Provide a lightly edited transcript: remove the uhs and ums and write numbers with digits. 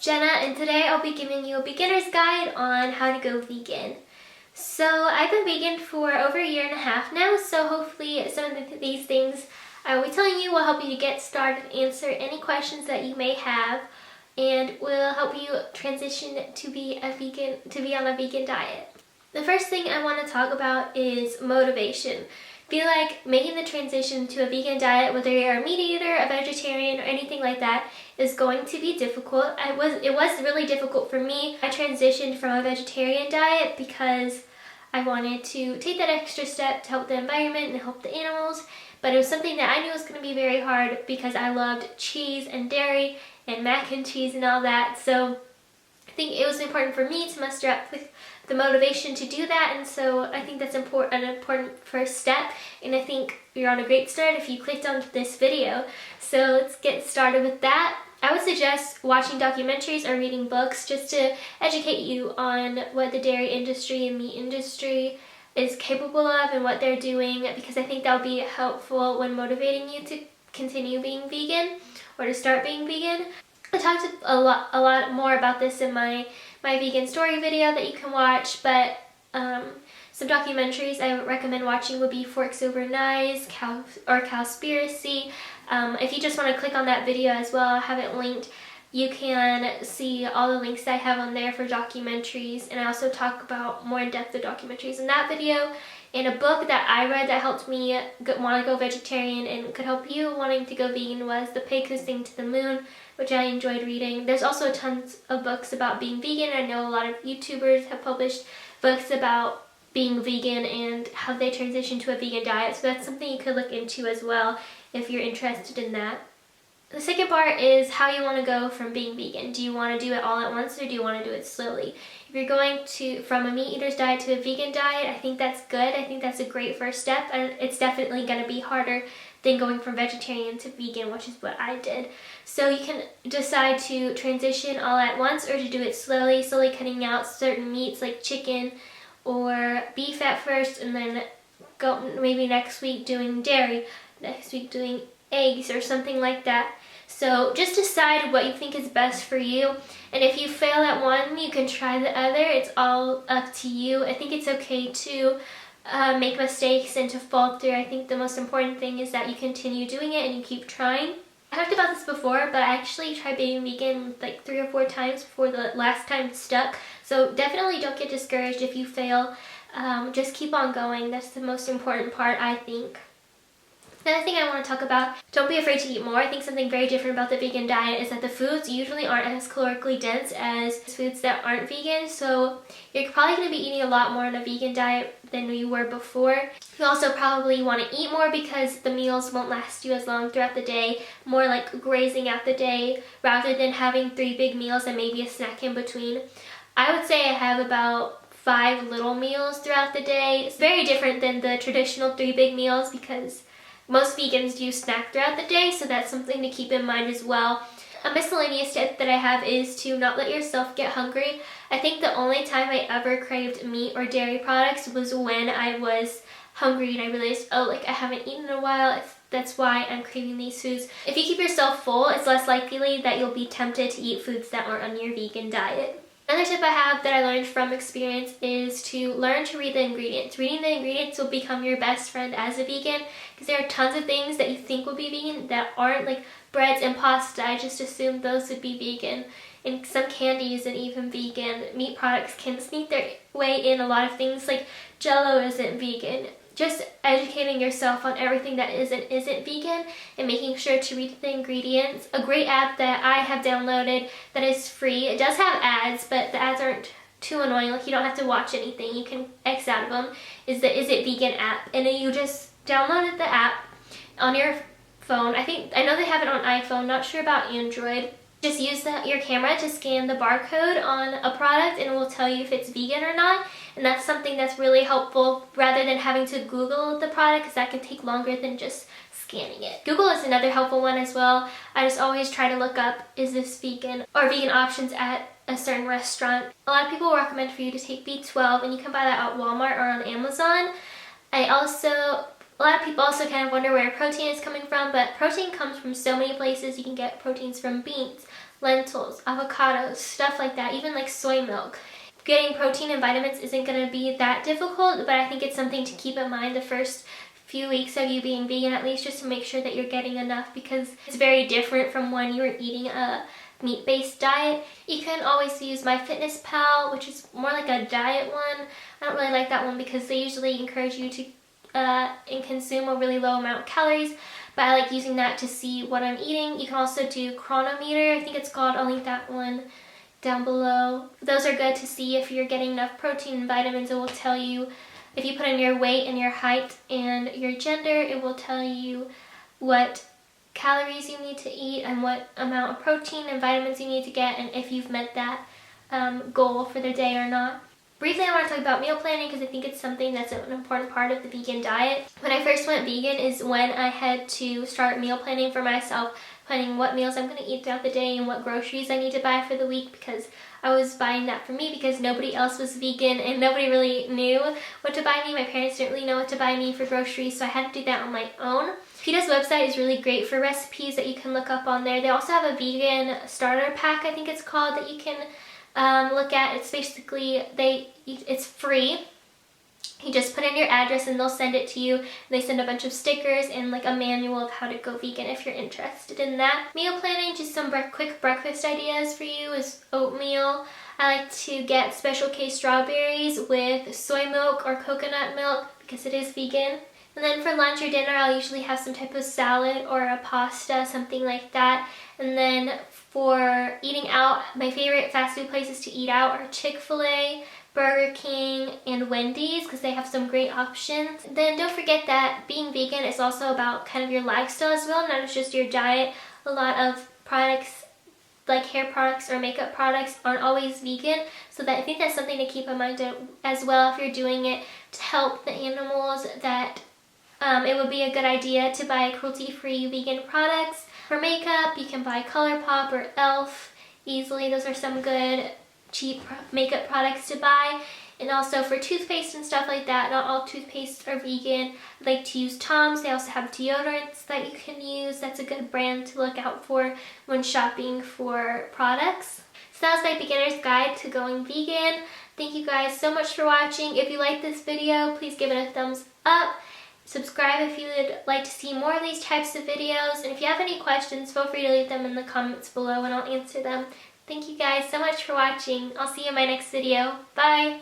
Jenna, and today I'll be giving you a beginner's guide on how to go vegan. So I've been vegan for over a year and a half now, so hopefully some of these things I will be telling you will help you to get started, answer any questions that you may have, and will help you transition to be on a vegan diet. The first thing I want to talk about is motivation. I feel like making the transition to a vegan diet, whether you're a meat eater, a vegetarian, or anything like that, is going to be difficult. It was really difficult for me. I transitioned from a vegetarian diet because I wanted to take that extra step to help the environment and help the animals, but it was something that I knew was going to be very hard because I loved cheese and dairy and mac and cheese and all that. So I think it was important for me to muster up with the motivation to do that, and so I think that's an important first step, and I think you're on a great start if you clicked on this video. So let's get started with that. I would suggest watching documentaries or reading books just to educate you on what the dairy industry and meat industry is capable of and what they're doing, because I think that will be helpful when motivating you to continue being vegan or to start being vegan. I talked a lot more about this in my vegan story video that you can watch, but some documentaries I would recommend watching would be Forks Over Knives or Cowspiracy. If you just want to click on that video as well, I have it linked. You can see all the links I have on there for documentaries, and I also talk about more in-depth the documentaries in that video. And a book that I read that helped me want to go vegetarian and could help you wanting to go vegan was The Pig Who Sang to the Moon, which I enjoyed reading. There's also tons of books about being vegan. I know a lot of YouTubers have published books about being vegan and how they transition to a vegan diet, so that's something you could look into as well if you're interested in that. The second part is how you want to go from being vegan. Do you want to do it all at once, or do you want to do it slowly? If you're going from a meat eater's diet to a vegan diet, I think that's good. I think that's a great first step, and it's definitely going to be harder than going from vegetarian to vegan, which is what I did. So you can decide to transition all at once or to do it slowly cutting out certain meats like chicken or beef at first, and then go maybe next week doing dairy, next week doing eggs or something like that. So just decide what you think is best for you, and if you fail at one, you can try the other. It's all up to you. I think it's okay to make mistakes and to fall through. I think the most important thing is that you continue doing it and you keep trying. I talked about this before, but I actually tried being vegan like 3 or 4 times before the last time it stuck. So definitely don't get discouraged if you fail. Just keep on going. That's the most important part, I think. Another thing I want to talk about, don't be afraid to eat more. I think something very different about the vegan diet is that the foods usually aren't as calorically dense as foods that aren't vegan, so you're probably going to be eating a lot more on a vegan diet than you were before. You also probably want to eat more because the meals won't last you as long throughout the day, more like grazing out the day rather than having 3 big meals and maybe a snack in between. I would say I have about 5 little meals throughout the day. It's very different than the traditional 3 big meals because most vegans do snack throughout the day, so that's something to keep in mind as well. A miscellaneous tip that I have is to not let yourself get hungry. I think the only time I ever craved meat or dairy products was when I was hungry and I realized, oh, like I haven't eaten in a while, that's why I'm craving these foods. If you keep yourself full, it's less likely that you'll be tempted to eat foods that aren't on your vegan diet. Another tip I have that I learned from experience is to learn to read the ingredients. Reading the ingredients will become your best friend as a vegan, because there are tons of things that you think will be vegan that aren't, like breads and pasta. I just assumed those would be vegan. And some candies and even vegan meat products can sneak their way in. A lot of things like Jell-O isn't vegan. Just educating yourself on everything that isn't vegan and making sure to read the ingredients. A great app that I have downloaded that is free. It does have ads, but the ads aren't too annoying. Like, you don't have to watch anything. You can X out of them. Is the Is It Vegan app, and then you just downloaded the app on your phone. I know they have it on iPhone. Not sure about Android. Just use your camera to scan the barcode on a product, and it will tell you if it's vegan or not. And that's something that's really helpful rather than having to Google the product, because that can take longer than just scanning it. Google is another helpful one as well. I just always try to look up, is this vegan, or vegan options at a certain restaurant. A lot of people recommend for you to take B12, and you can buy that at Walmart or on Amazon. A lot of people also kind of wonder where protein is coming from, but protein comes from so many places. You can get proteins from beans, lentils, avocados, stuff like that, even like soy milk. Getting protein and vitamins isn't going to be that difficult, but I think it's something to keep in mind the first few weeks of you being vegan, at least, just to make sure that you're getting enough, because it's very different from when you were eating a meat-based diet. You can always use MyFitnessPal, which is more like a diet one. I don't really like that one because they usually encourage you to and consume a really low amount of calories, but I like using that to see what I'm eating. You can also do Chronometer, I think it's called. I'll link that one down below. Those are good to see if you're getting enough protein and vitamins. It will tell you, if you put in your weight and your height and your gender, it will tell you what calories you need to eat and what amount of protein and vitamins you need to get, and if you've met that goal for the day or not. Briefly, I want to talk about meal planning because I think it's something that's an important part of the vegan diet. When I first went vegan is when I had to start meal planning for myself, planning what meals I'm going to eat throughout the day and what groceries I need to buy for the week, because I was buying that for me because nobody else was vegan and nobody really knew what to buy me. My parents didn't really know what to buy me for groceries, so I had to do that on my own. PETA's website is really great for recipes that you can look up on there. They also have a vegan starter pack, I think it's called, that you can look at. It's basically, it's free. You just put in your address and they'll send it to you. And they send a bunch of stickers and like a manual of how to go vegan if you're interested in that. Meal planning, just some quick breakfast ideas for you is oatmeal. I like to get Special K strawberries with soy milk or coconut milk because it is vegan. And then for lunch or dinner, I'll usually have some type of salad or a pasta, something like that. And then for eating out, my favorite fast food places to eat out are Chick-fil-A, Burger King, and Wendy's because they have some great options. Then don't forget that being vegan is also about kind of your lifestyle as well, not just your diet. A lot of products like hair products or makeup products aren't always vegan, so that I think that's something to keep in mind as well if you're doing it to help the animals, that it would be a good idea to buy cruelty-free vegan products. For makeup, you can buy ColourPop or e.l.f. easily. Those are some good cheap makeup products to buy. And also for toothpaste and stuff like that, not all toothpastes are vegan. I like to use Tom's. They also have deodorants that you can use. That's a good brand to look out for when shopping for products. So that was my beginner's guide to going vegan. Thank you guys so much for watching. If you like this video, please give it a thumbs up. Subscribe if you would like to see more of these types of videos. And if you have any questions, feel free to leave them in the comments below and I'll answer them. Thank you guys so much for watching. I'll see you in my next video. Bye!